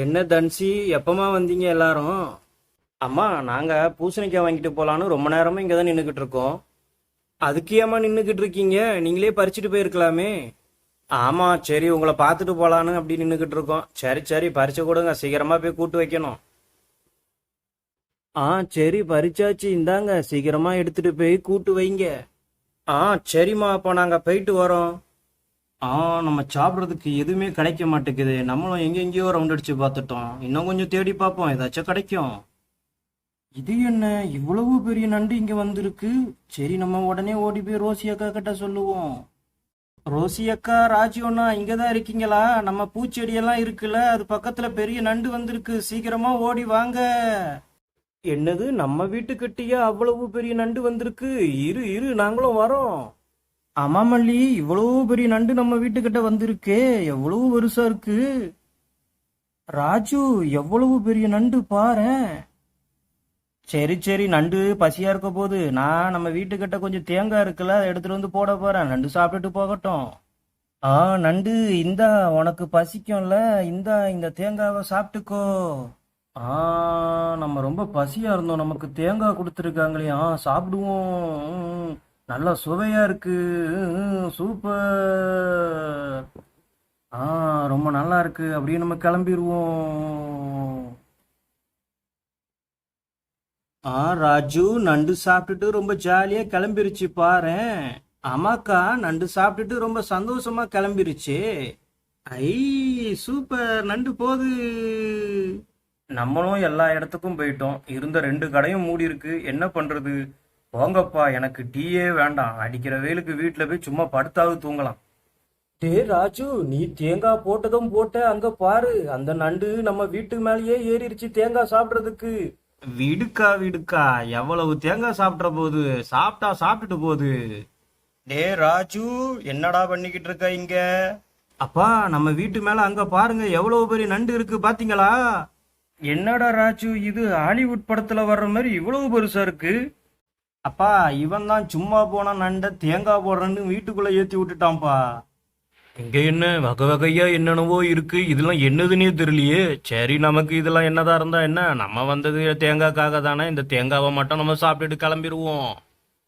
என்ன தன்சி, எப்பமா வந்தீங்க எல்லாரும்? அம்மா, நாங்க பூசணிக்காய் வாங்கிட்டு போலான்னு ரொம்ப நேரமா இங்க தான் நின்றுக்கிட்டு இருக்கோம். அதுக்கு ஏமா நின்றுக்கிட்டு இருக்கீங்க? நீங்களே பறிச்சுட்டு போயிருக்கலாமே. ஆமா, சரி உங்களை பார்த்துட்டு போலான்னு அப்படி நின்றுக்கிட்டு இருக்கோம். சரி சரி, பறிச்சு கொடுங்க, சீக்கிரமா போய் கூட்டு வைக்கணும். ஆ, சரி பறிச்சாச்சு, இந்தாங்க சீக்கிரமா எடுத்துட்டு போய் கூட்டு வைங்க. ஆ, சரிம்மா, அப்போ நாங்க போயிட்டு வரோம். ஆ, நம்ம சாப்பிட்றதுக்கு எதுவுமே கிடைக்க மாட்டேங்குது. நம்மளும் எங்கெங்கேயோ ரவுண்ட் அடிச்சு பார்த்துட்டோம். இன்னும் கொஞ்சம் தேடி பார்ப்போம், ஏதாச்சும் கிடைக்கும். இது என்ன, இவ்வளவு பெரிய நண்டு இங்க வந்திருக்கு? சரி, நம்ம உடனே ஓடி போய் ரோசி அக்கா கிட்ட சொல்லுவோம். ரோசி அக்கா, ராஜி அண்ணா இங்கதான் இருக்கீங்களா? நம்ம பூச்செடியெல்லாம் இருக்குல்ல, அது பக்கத்துல பெரிய நண்டு வந்திருக்கு, சீக்கிரமா ஓடி வாங்க. என்னது, நம்ம வீட்டுக்கிட்டயே அவ்வளவு பெரிய நண்டு வந்திருக்கு? இரு இரு, நாங்களும் வரோம். ஆமா மல்லி, இவ்வளவு பெரிய நண்டு நம்ம வீட்டுக்கிட்ட வந்திருக்கே, எவ்வளவு பெருசா இருக்கு. ராஜு, எவ்வளவு பெரிய நண்டு பாரேன். சரி சரி, நண்டு பசியா இருக்க போது நான் நம்ம வீட்டுக்கிட்ட கொஞ்சம் தேங்காய் இருக்குல்ல, அதை எடுத்துட்டு வந்து போட போறேன். நண்டு சாப்பிட்டுட்டு போகட்டும். ஆ, நண்டு இந்தா, உனக்கு பசிக்கும்ல, இந்தா இந்த தேங்காவை சாப்பிட்டுக்கோ. ஆ, நம்ம ரொம்ப பசியா இருந்தோம், நமக்கு தேங்காய் கொடுத்துருக்காங்களே. ஆ, சாப்பிடுவோம். நல்லா சுவையா இருக்கு. சூப்பர். ஆ, ரொம்ப நல்லா இருக்கு. அப்படியே நம்ம கிளம்பிடுவோம். ஆ, ராஜு நண்டு சாப்பிட்டுட்டு ரொம்ப ஜாலியா கிளம்பிருச்சு பாரேன். ஆமாக்கா, நண்டு சாப்பிட்டுட்டு ரொம்ப சந்தோஷமா கிளம்பிருச்சு. ஐ, சூப்பர், நண்டு போகுது. நம்மளும் எல்லா இடத்துக்கும் போயிட்டோம். இருந்த ரெண்டு கடையும் மூடி இருக்கு, என்ன பண்றது? போங்கப்பா, எனக்கு டீயே வேண்டாம். அடிக்கிற வெயிலுக்கு வீட்டுல போய் சும்மா படுத்தாவது தூங்கலாம். டே ராஜு, நீ தேங்காய் போட்டதும் போட்ட, அங்க பாரு, அந்த நண்டு நம்ம வீட்டு மேலேயே ஏறிடுச்சு தேங்காய் சாப்பிடுறதுக்கு. விடுக்கா விடுக்கா, எவ்வளவு தேங்காய் சாப்பிட்ற போது, சாப்பிட்டா சாப்பிட்டுட்டு போகுது. டே ராஜு, என்னடா பண்ணிக்கிட்டு இருக்க இங்க? அப்பா, நம்ம வீட்டு மேல அங்க பாருங்க, எவ்வளவு பெரிய நண்டு இருக்கு, பாத்தீங்களா? என்னடா ராஜு, இது ஹாலிவுட் படத்துல வர்ற மாதிரி இவ்வளவு பெருசா இருக்கு. அப்பா, இவன் தான் சும்மா போன நண்டை தேங்காய் போடுறன்னு வீட்டுக்குள்ள ஏத்தி விட்டுட்டான்ப்பா. இங்க என்ன வகை வகையா என்னென்னவோ இருக்கு, இதெல்லாம் என்னதுன்னே தெரியலையே. சரி, நமக்கு இதெல்லாம் என்னதான் இருந்தா என்ன, நம்ம வந்தது தேங்காய்க்காக தானே. இந்த தேங்காவை மட்டும் நம்ம சாப்பிட்டுட்டு கிளம்பிடுவோம்.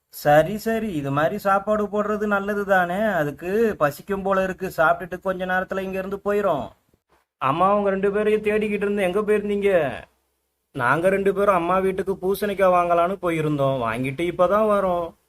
சரி சரி, இது மாதிரி சாப்பாடு போடுறது நல்லது தானே. அதுக்கு பசிக்கும் போல இருக்கு, சாப்பிட்டுட்டு கொஞ்ச நேரத்துல இங்க இருந்து போயிரும். அம்மா, உங்க ரெண்டு பேரையும் தேடிக்கிட்டு இருந்து எங்க போயிருந்தீங்க? நாங்க ரெண்டு பேரும் அம்மா வீட்டுக்கு பூசணிக்காய் வாங்கலான்னு போயிருந்தோம், வாங்கிட்டு இப்பதான் வரோம்.